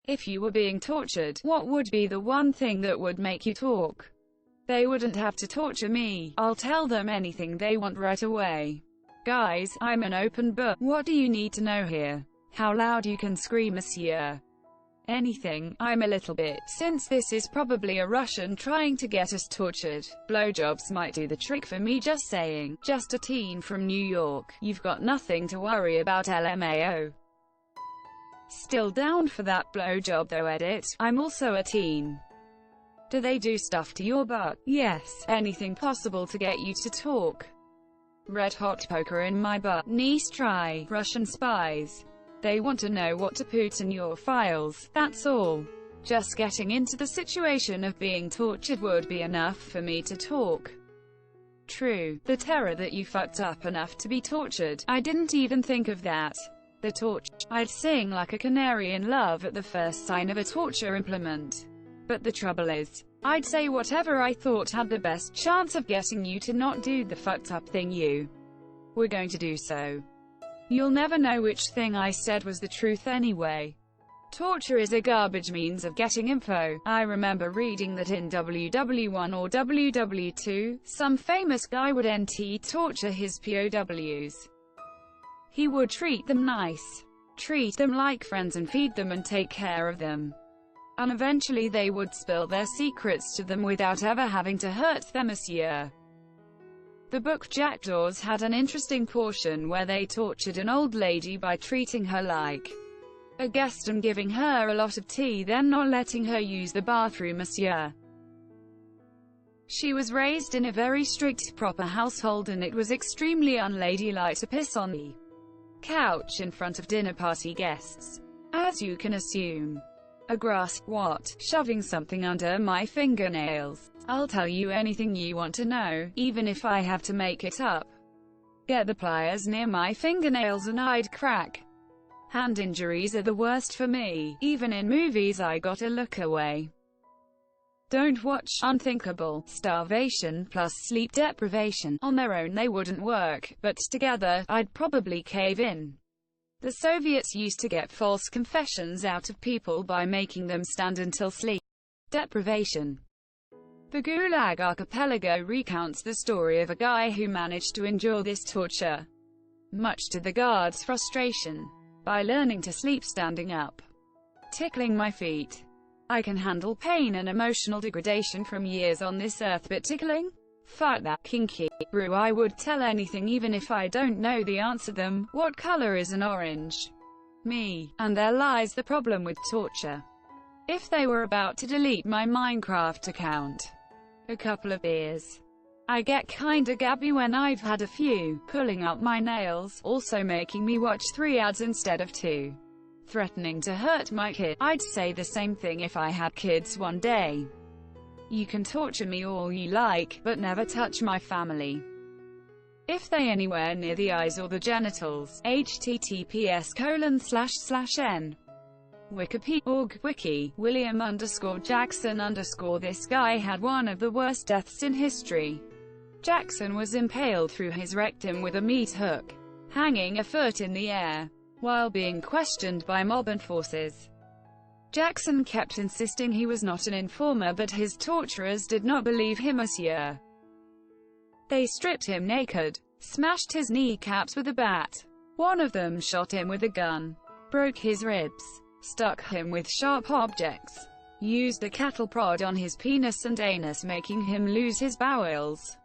If you were being tortured, what would be the one thing that would make you talk? They wouldn't have to torture me. I'll tell them anything they want right away. Guys, I'm an open book. What do you need to know here? How loud you can scream, monsieur? Anything. I'm a little bit. Since this is probably a Russian trying to get us tortured, blowjobs might do the trick for me, just saying. Just a teen from New York. You've got nothing to worry about, LMAO. Still down for that blowjob though, edit. I'm also a teen. Do they do stuff to your butt? Yes. Anything possible to get you to talk. Red hot poker in my butt. Nice try. Russian spies. They want to know what to put in your files, that's all. Just getting into the situation of being tortured would be enough for me to talk. True. The terror that you fucked up enough to be tortured. I didn't even think of that. The torture. I'd sing like a canary in love at the first sign of a torture implement. But the trouble is, I'd say whatever I thought had the best chance of getting you to not do the fucked up thing you were going to do so. You'll never know which thing I said was the truth anyway. Torture is a garbage means of getting info. I remember reading that in WW1 or WW2, some famous guy would torture his POWs. He would treat them nice. Treat them like friends and feed them and take care of them. And eventually they would spill their secrets to them without ever having to hurt them, monsieur. The book Jackdaws had an interesting portion where they tortured an old lady by treating her like a guest and giving her a lot of tea, then not letting her use the bathroom, monsieur. She was raised in a very strict, proper household and it was extremely unladylike to piss on the couch in front of dinner party guests. As you can assume. A grass, what? Shoving something under my fingernails. I'll tell you anything you want to know, even if I have to make it up. Get the pliers near my fingernails and I'd crack. Hand injuries are the worst for me. Even in movies I gotta look away. Don't watch. Unthinkable. Starvation plus sleep deprivation. On their own they wouldn't work, but together, I'd probably cave in. The Soviets used to get false confessions out of people by making them stand until sleep deprivation. The Gulag Archipelago recounts the story of a guy who managed to endure this torture, much to the guards' frustration, by learning to sleep standing up. Tickling my feet. I can handle pain and emotional degradation from years on this earth, but tickling? Fuck that. Kinky. Brew. I would tell anything even if I don't know the answer them. What color is an orange? Me. And there lies the problem with torture. If they were about to delete my Minecraft account. A couple of beers. I get kinda gabby when I've had a few, pulling up my nails, also making me watch 3 ads instead of 2. Threatening to hurt my kid. I'd say the same thing if I had kids one day. You can torture me all you like, but never touch my family. If they anywhere near the eyes or the genitals. https://n. Wikipedia.org. Wiki. William_Jackson_. This guy had one of the worst deaths in history. Jackson was impaled through his rectum with a meat hook, hanging a foot in the air, while being questioned by mob enforcers. Jackson kept insisting he was not an informer, but his torturers did not believe him, monsieur. They stripped him naked, smashed his kneecaps with a bat. One of them shot him with a gun, broke his ribs, stuck him with sharp objects, used a cattle prod on his penis and anus, making him lose his bowels,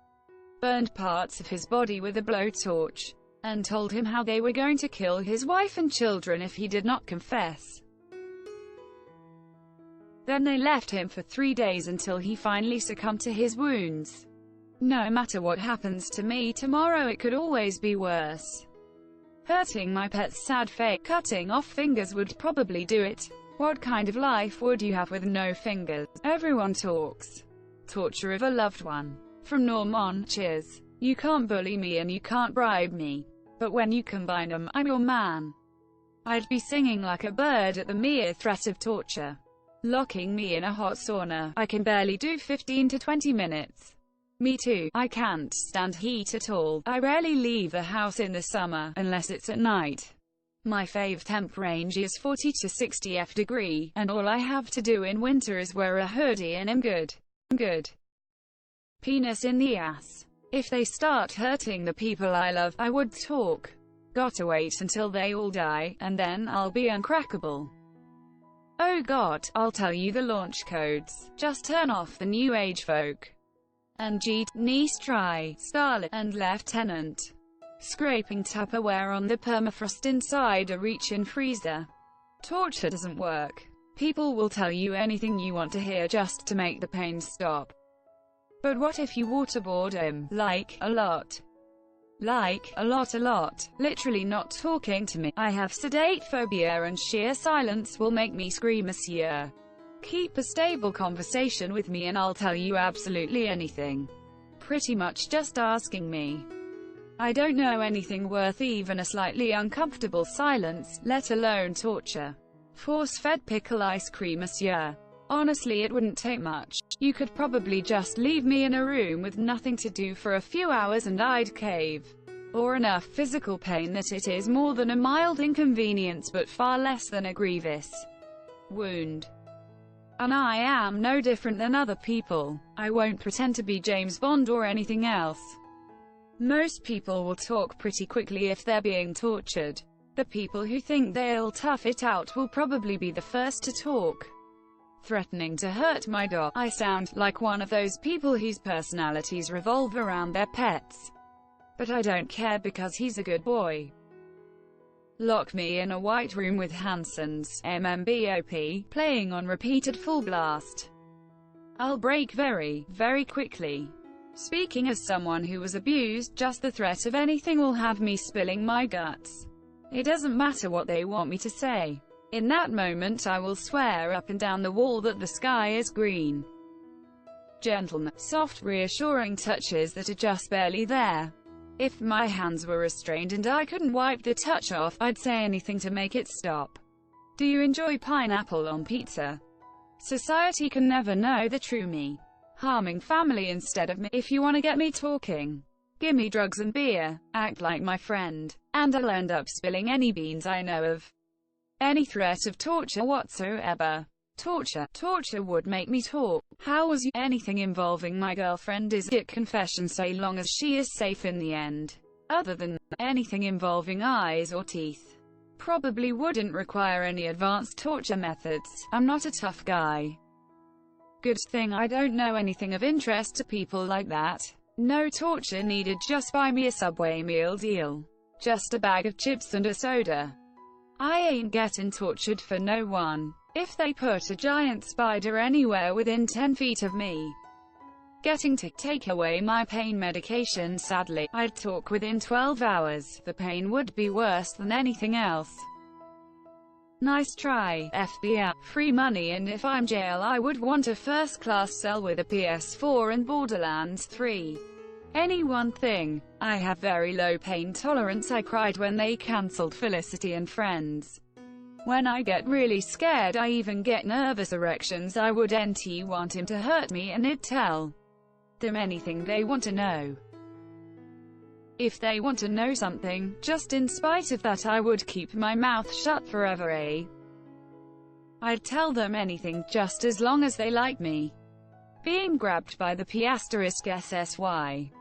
burned parts of his body with a blowtorch, and told him how they were going to kill his wife and children if he did not confess. Then they left him for 3 days until he finally succumbed to his wounds. No matter what happens to me tomorrow, it could always be worse. Hurting my pet's sad fate. Cutting off fingers would probably do it. What kind of life would you have with no fingers? Everyone talks. Torture of a loved one. From Norman. Cheers. You can't bully me and you can't bribe me. But when you combine them, I'm your man. I'd be singing like a bird at the mere threat of torture. Locking me in a hot sauna. I can barely do 15 to 20 minutes. Me too. I can't stand heat at all. I rarely leave the house in the summer, unless it's at night. My fave temp range is 40 to 60 degree, and all I have to do in winter is wear a hoodie and I'm good. Good. Penis in the ass. If they start hurting the people I love, I would talk. Gotta wait until they all die, and then I'll be uncrackable. Oh god, I'll tell you the launch codes. Just turn off the new age folk. And G, niece try, Starlet, and Lieutenant. Scraping Tupperware on the permafrost inside a reach-in freezer. Torture doesn't work. People will tell you anything you want to hear just to make the pain stop. But what if you waterboard him? Like, a lot. Like, a lot. Literally not talking to me. I have sedate phobia and sheer silence will make me scream, monsieur. Keep a stable conversation with me and I'll tell you absolutely anything. Pretty much just asking me. I don't know anything worth even a slightly uncomfortable silence, let alone torture. Force-fed pickle ice cream, monsieur. Honestly, it wouldn't take much. You could probably just leave me in a room with nothing to do for a few hours and I'd cave. Or enough physical pain that it is more than a mild inconvenience but far less than a grievous wound. And I am no different than other people. I won't pretend to be James Bond or anything else. Most people will talk pretty quickly if they're being tortured. The people who think they'll tough it out will probably be the first to talk. Threatening to hurt my dog. I sound like one of those people whose personalities revolve around their pets. But I don't care because he's a good boy. Lock me in a white room with Hanson's MMBOP playing on repeat at full blast. I'll break very, very quickly. Speaking as someone who was abused, just the threat of anything will have me spilling my guts. It doesn't matter what they want me to say. In that moment I will swear up and down the wall that the sky is green. Gentlemen, soft, reassuring touches that are just barely there. If my hands were restrained and I couldn't wipe the touch off, I'd say anything to make it stop. Do you enjoy pineapple on pizza? Society can never know the true me. Harming family instead of me. If you want to get me talking, give me drugs and beer, act like my friend, and I'll end up spilling any beans I know of. Any threat of torture whatsoever. Torture would make me talk. How was you? Anything involving my girlfriend is a confession so long as she is safe in the end. Other than anything involving eyes or teeth. Probably wouldn't require any advanced torture methods. I'm not a tough guy. Good thing I don't know anything of interest to people like that. No torture needed, just buy me a Subway meal deal. Just a bag of chips and a soda. I ain't getting tortured for no one. If they put a giant spider anywhere within 10 feet of me, getting to take away my pain medication, sadly, I'd talk within 12 hours. The pain would be worse than anything else. Nice try, FBI. Free money, and if I'm jail I would want a first-class cell with a PS4 and Borderlands 3. Any one thing. I have very low pain tolerance. I cried when they cancelled Felicity and Friends. When I get really scared I even get nervous erections. I would want him to hurt me and I'd tell them anything they want to know. If they want to know something, just in spite of that I would keep my mouth shut forever, I'd tell them anything, just as long as they like me. Being grabbed by the *SSY.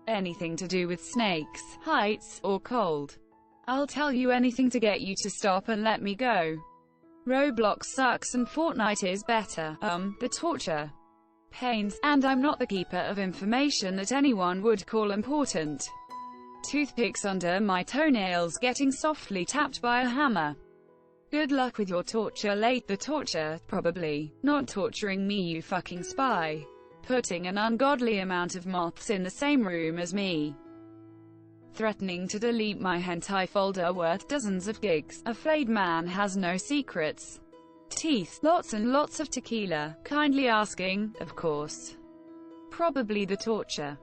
Anything to do with snakes, heights, or cold. I'll tell you anything to get you to stop and let me go. Roblox sucks and Fortnite is better. The torture, pains, and I'm not the keeper of information that anyone would call important. Toothpicks under my toenails getting softly tapped by a hammer. Good luck with your torture. Late the torture, probably. Not torturing me, you fucking spy. Putting an ungodly amount of moths in the same room as me. Threatening to delete my hentai folder worth dozens of gigs. A flayed man has no secrets. Teeth, lots and lots of tequila. Kindly asking, of course. Probably the torture.